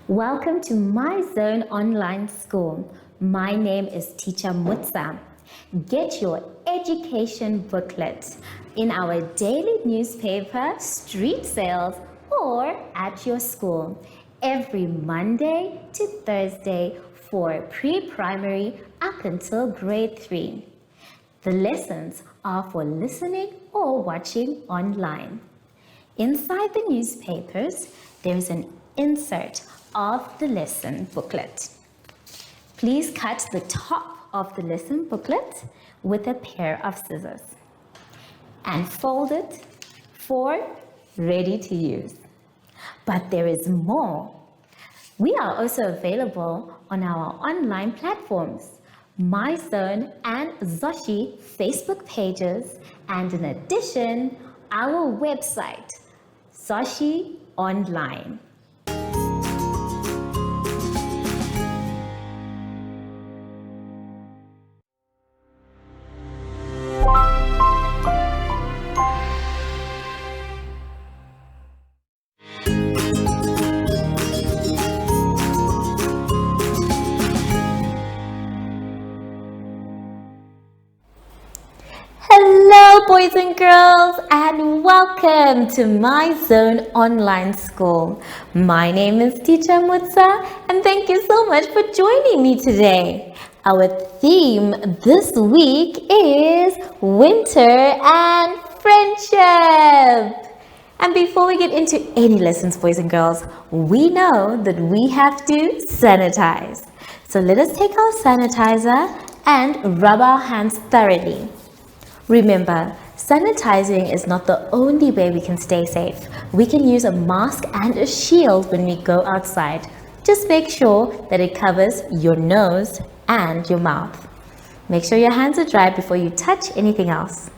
Welcome to My Zone Online School. My name is Teacher Mutsa. Get your education booklet in our daily newspaper, street sales, or at your school every Monday to Thursday for pre-primary up until grade 3. The lessons are for listening or watching online. Inside the newspapers, there is an insert of the lesson booklet. Please cut the top of the lesson booklet with a pair of scissors and fold it for ready to use. But there is more. We are also available on our online platforms, MyZone and Zoshi Facebook pages, and in addition, our website, Zoshi Online. Hello boys and girls, and welcome to My Zone Online School. My name is Teacher Mutsa, and thank you so much for joining me today. Our theme this week is winter and friendship. And before we get into any lessons, boys and girls, we know that we have to sanitize. So let us take our sanitizer and rub our hands thoroughly. Remember, sanitizing is not the only way we can stay safe. We can use a mask and a shield when we go outside. Just make sure that it covers your nose and your mouth. Make sure your hands are dry before you touch anything else.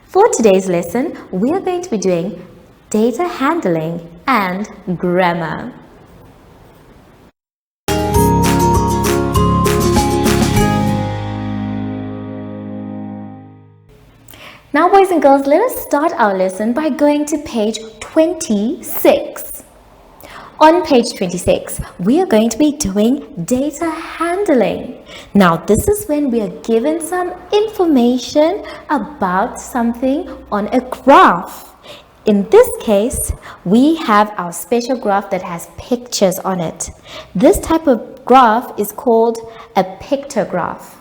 For today's lesson, we are going to be doing data handling and grammar. Now, boys and girls, let us start our lesson by going to page 26. On page 26, we are going to be doing data handling. Now, this is when we are given some information about something on a graph. In this case, we have our special graph that has pictures on it. This type of graph is called a pictograph.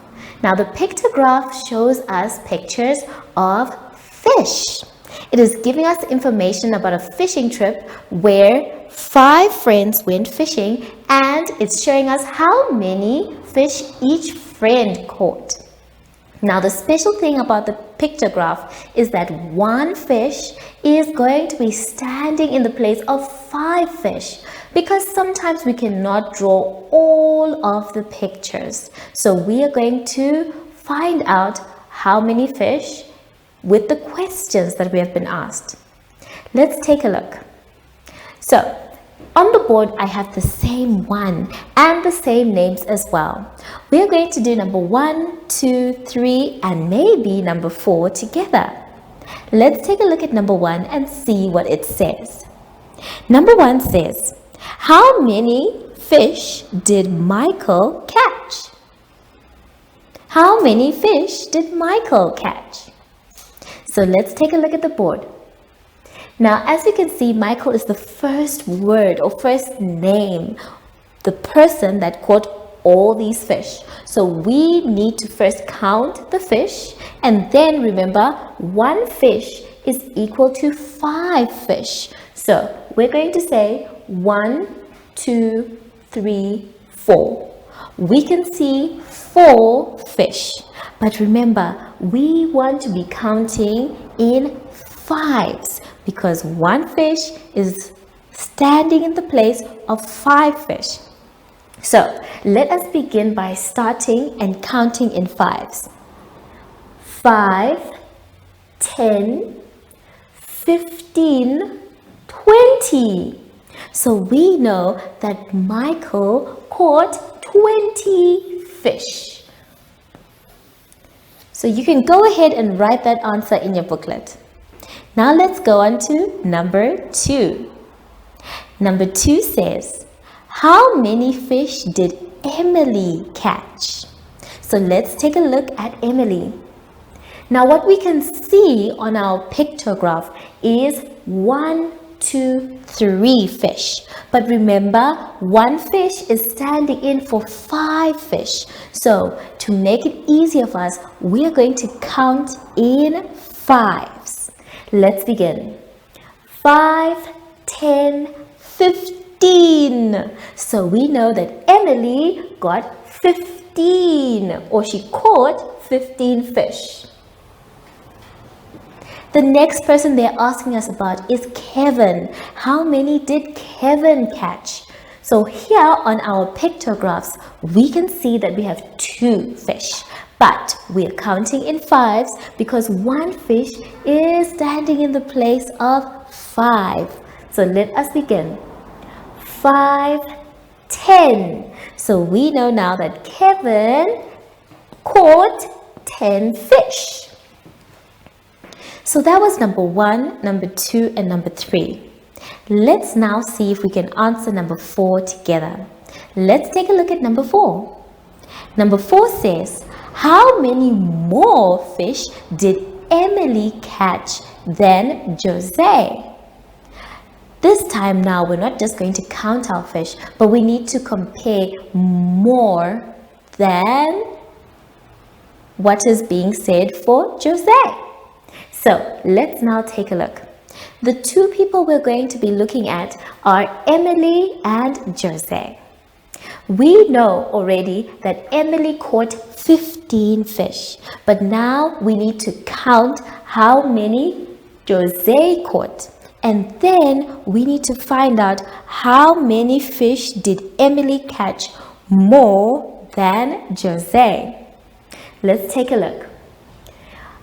Now, the pictograph shows us pictures of fish. It is giving us information about a fishing trip where 5 friends went fishing, and it's showing us how many fish each friend caught. Now, the special thing about the pictograph is that one fish is going to be standing in the place of 5 fish, because sometimes we cannot draw all of the pictures. So we are going to find out how many fish with the questions that we have been asked. Let's take a look. So on the board, I have the same one and the same names as well. We are going to do number 1, 2, 3, and maybe number 4 together. Let's take a look at number 1 and see what it says. Number 1 says, how many fish did Michael catch? How many fish did Michael catch? So let's take a look at the board. Now, as you can see, Michael is the first word or first name, the person that caught all these fish. So we need to first count the fish, and then remember, 1 fish is equal to 5 fish. So we're going to say 1, 2, 3, 4. We can see 4 fish. But remember, we want to be counting in 5s because 1 fish is standing in the place of 5 fish. So let us begin by starting and counting in 5s. 5, 10, 15, 20. So we know that Michael caught 20 fish. So you can go ahead and write that answer in your booklet. Now let's go on to number 2. Number 2 says, How many fish did Emily catch? So let's take a look at Emily. Now what we can see on our pictograph is 1, 2, 3 fish. But remember, one fish is standing in for 5 fish. So to make it easier for us, we are going to count in 5s. Let's begin. 5, 10, 15. So we know that Emily got 15, or she caught 15 fish. The next person they're asking us about is Kevin. How many did Kevin catch? So here on our pictographs, we can see that we have 2 fish. But we're counting in 5s because one fish is standing in the place of 5. So let us begin. 5, 10. So we know now that Kevin caught 10 fish. So that was number 1, number 2, and number 3. Let's now see if we can answer number 4 together. Let's take a look at number 4. Number 4 says, how many more fish did Emily catch than Jose? This time now, we're not just going to count our fish, but we need to compare more than what is being said for Jose. So let's now take a look. The 2 people we're going to be looking at are Emily and Jose. We know already that Emily caught 15 fish, but now we need to count how many Jose caught. And then we need to find out how many fish did Emily catch more than Jose. Let's take a look.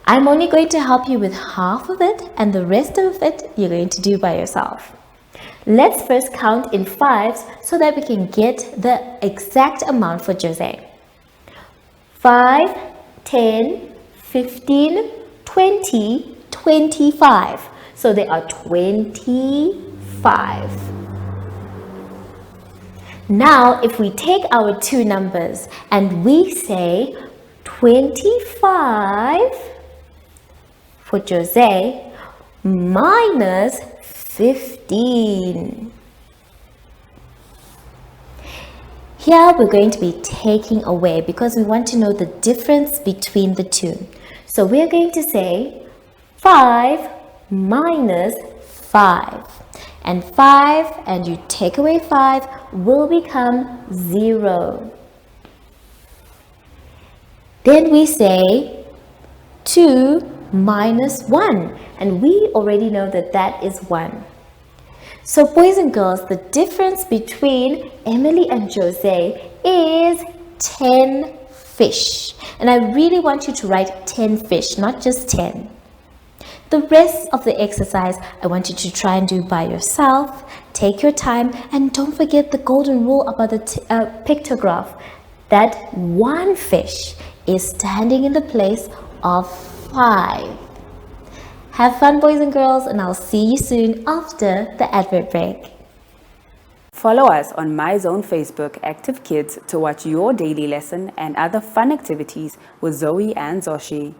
I'm only going to help you with half of it, and the rest of it you're going to do by yourself. Let's first count in 5s so that we can get the exact amount for Jose. 5, 10, 15, 20, 25. So there are 25. Now, if we take our 2 numbers and we say 25 for Jose minus 15. Here we're going to be taking away because we want to know the difference between the 2. So we're going to say 5 minus 5. And 5, and you take away 5, will become 0. Then we say 2 minus 1, and we already know that that is 1. So boys and girls, the difference between Emily and Jose is 10 fish. And I really want you to write 10 fish, not just 10. The rest of the exercise, I want you to try and do by yourself. Take your time, and don't forget the golden rule about the pictograph, that one fish is standing in the place of 5. Have fun, boys and girls, and I'll see you soon after the advert break. Follow us on MyZone Facebook Active Kids to watch your daily lesson and other fun activities with Zoe and Zoshi.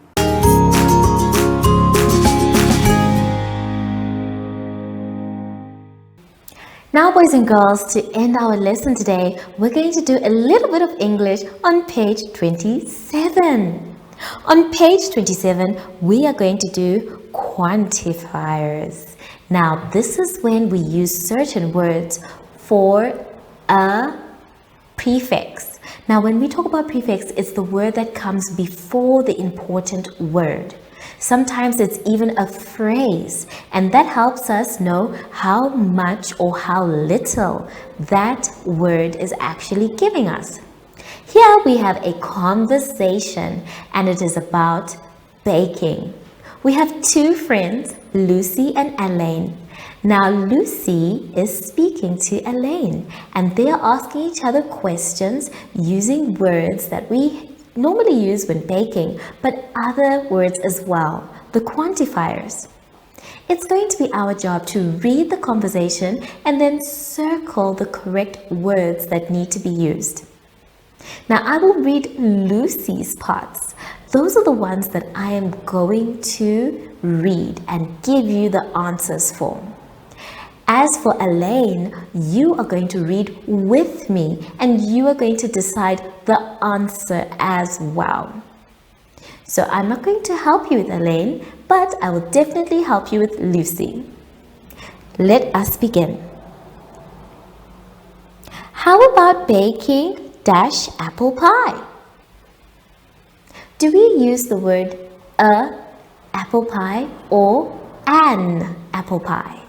Now, boys and girls, to end our lesson today, we're going to do a little bit of English on page 27. On page 27, we are going to do quantifiers. Now, this is when we use certain words for a prefix. Now, when we talk about prefix, it's the word that comes before the important word. Sometimes it's even a phrase, and that helps us know how much or how little that word is actually giving us. Here we have a conversation, and it is about baking. We have 2 friends, Lucy and Elaine. Now Lucy is speaking to Elaine, and they are asking each other questions using words that we normally use when baking, but other words as well, the quantifiers. It's going to be our job to read the conversation and then circle the correct words that need to be used. Now, I will read Lucy's parts. Those are the ones that I am going to read and give you the answers for. As for Elaine, you are going to read with me and you are going to decide the answer as well. So I'm not going to help you with Elaine, but I will definitely help you with Lucy. Let us begin. How about baking dash apple pie? Do we use the word a apple pie or an apple pie?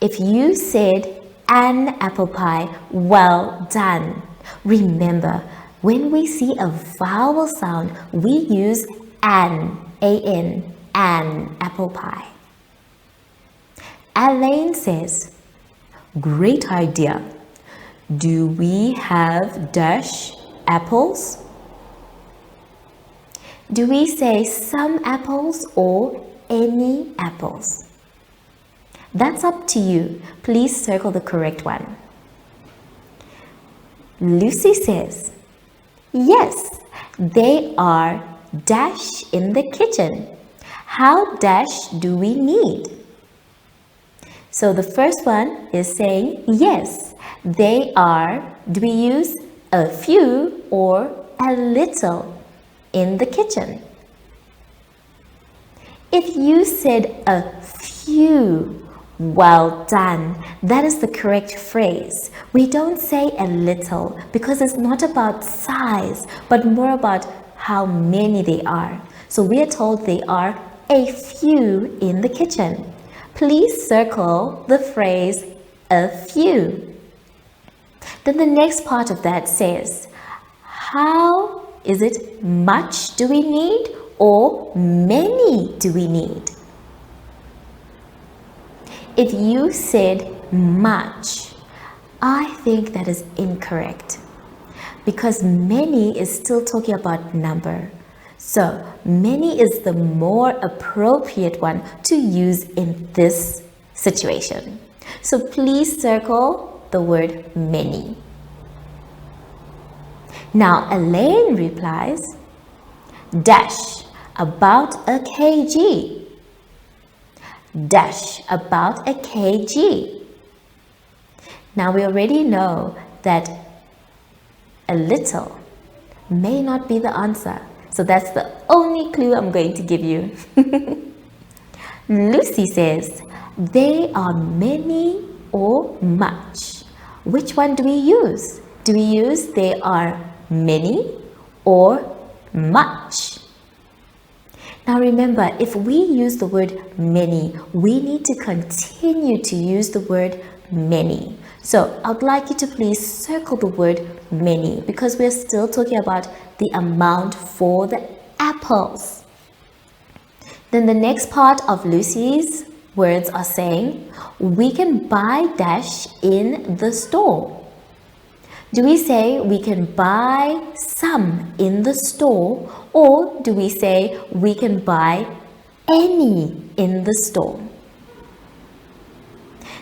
If you said an apple pie, well done. Remember, when we see a vowel sound, we use an apple pie. Elaine says, great idea. Do we have dash apples? Do we say some apples or any apples? That's up to you. Please circle the correct one. Lucy says, yes, they are dash in the kitchen. How dash do we need? So the first one is saying, yes, they are, do we use a few or a little in the kitchen? If you said a few, well done. That is the correct phrase. We don't say a little because it's not about size, but more about how many they are. So we are told they are a few in the kitchen. Please circle the phrase a few. Then the next part of that says, how is it much do we need or many do we need? If you said much, I think that is incorrect because many is still talking about number. So many is the more appropriate one to use in this situation. So please circle the word many. Now Elaine replies, dash about a kg. Dash about a kg. Now we already know that a little may not be the answer. So that's the only clue I'm going to give you. Lucy says, they are many or much. Which one do we use? Do we use they are many or much? Now remember, if we use the word many, we need to continue to use the word many. So I'd like you to please circle the word many because we're still talking about the amount for the apples. Then the next part of Lucy's words are saying, we can buy dash in the store. Do we say we can buy some in the store or do we say we can buy any in the store?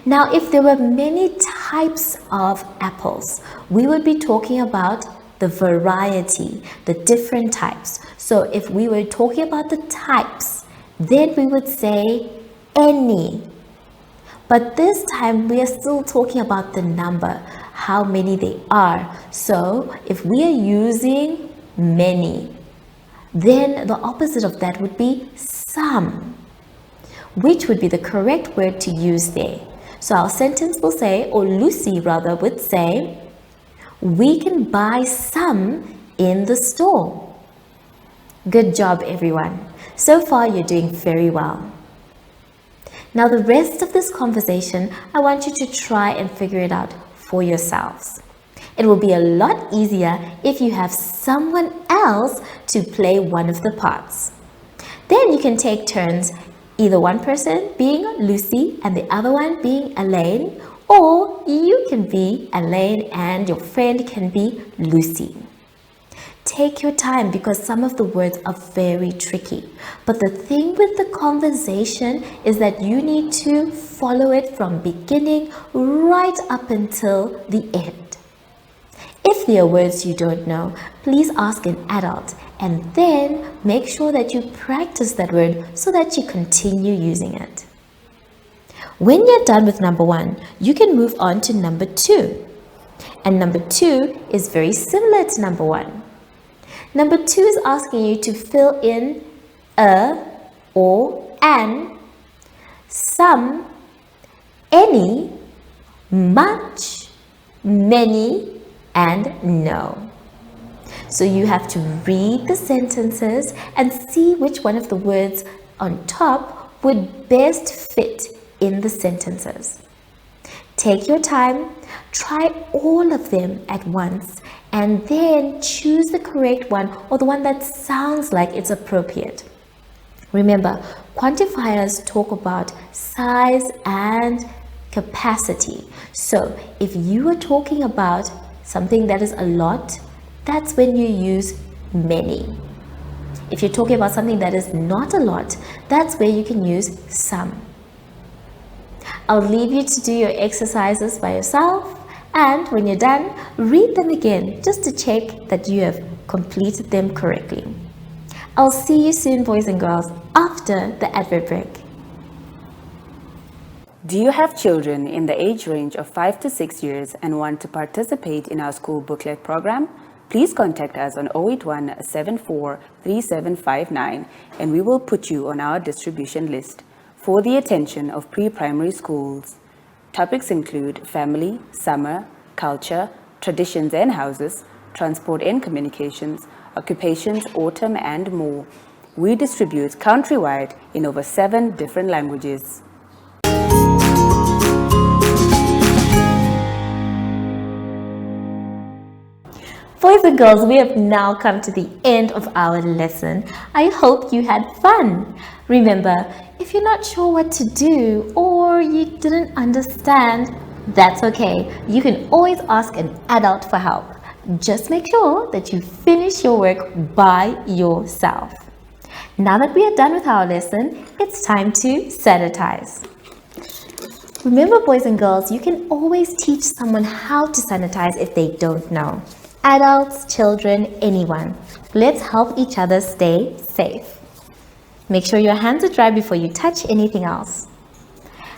Now, if there were many types of apples, we would be talking about the variety, the different types. So if we were talking about the types, then we would say any. But this time we are still talking about the number, how many they are. So if we are using many, then the opposite of that would be some, which would be the correct word to use there. So our sentence will say, or Lucy rather would say, we can buy some in the store. Good job, everyone. So far, you're doing very well. Now, the rest of this conversation, I want you to try and figure it out for yourselves. It will be a lot easier if you have someone else to play one of the parts. Then you can take turns, either one person being Lucy and the other one being Elaine, or you can be Elaine and your friend can be Lucy. take your time because some of the words are very tricky. But the thing with the conversation is that you need to follow it from beginning right up until the end. If there are words you don't know, please ask an adult and then make sure that you practice that word so that you continue using it. When you're done with number 1, you can move on to number 2. And number 2 is very similar to number 1. Number 2 is asking you to fill in a or an, some, any, much, many, and no. So you have to read the sentences and see which one of the words on top would best fit in the sentences. Take your time, try all of them at once, and then choose the correct one or the one that sounds like it's appropriate. Remember, quantifiers talk about size and capacity. So if you are talking about something that is a lot, that's when you use many. If you're talking about something that is not a lot, that's where you can use some. I'll leave you to do your exercises by yourself, and when you're done, read them again just to check that you have completed them correctly. I'll see you soon, boys and girls, after the advert break. Do you have children in the age range of 5 to 6 years and want to participate in our school booklet program? Please contact us on 081 74 3759 and we will put you on our distribution list. For the attention of pre-primary schools. Topics include family, summer, culture, traditions and houses, transport and communications, occupations, autumn, and more. We distribute countrywide in over 7 different languages. Boys and girls, we have now come to the end of our lesson. I hope you had fun. Remember, if you're not sure what to do or you didn't understand, that's okay. You can always ask an adult for help. Just make sure that you finish your work by yourself. Now that we are done with our lesson, it's time to sanitize. Remember, boys and girls, you can always teach someone how to sanitize if they don't know. Adults, children, anyone. Let's help each other stay safe. Make sure your hands are dry before you touch anything else.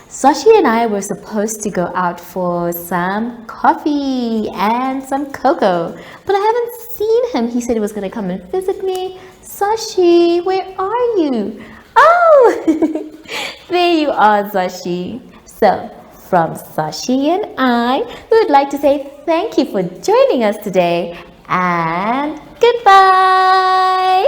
Zoshi and I were supposed to go out for some coffee and some cocoa, but I haven't seen him. He said he was going to come and visit me. Zoshi, where are you? Oh, there you are, Zoshi. So, from Zoshi and I, we would like to say thank you for joining us today and goodbye.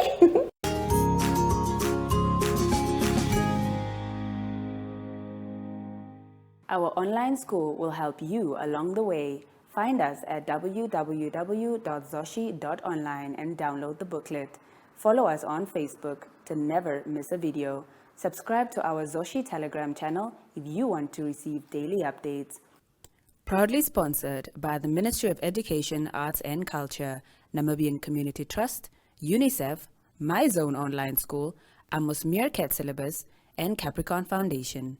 Our online school will help you along the way. Find us at www.zoshi.online and download the booklet. Follow us on Facebook to never miss a video. Subscribe to our Zoshi Telegram channel if you want to receive daily updates. Proudly sponsored by the Ministry of Education, Arts and Culture, Namibian Community Trust, UNICEF, My Zone Online School, Amos Meerkat Syllabus, and Capricorn Foundation.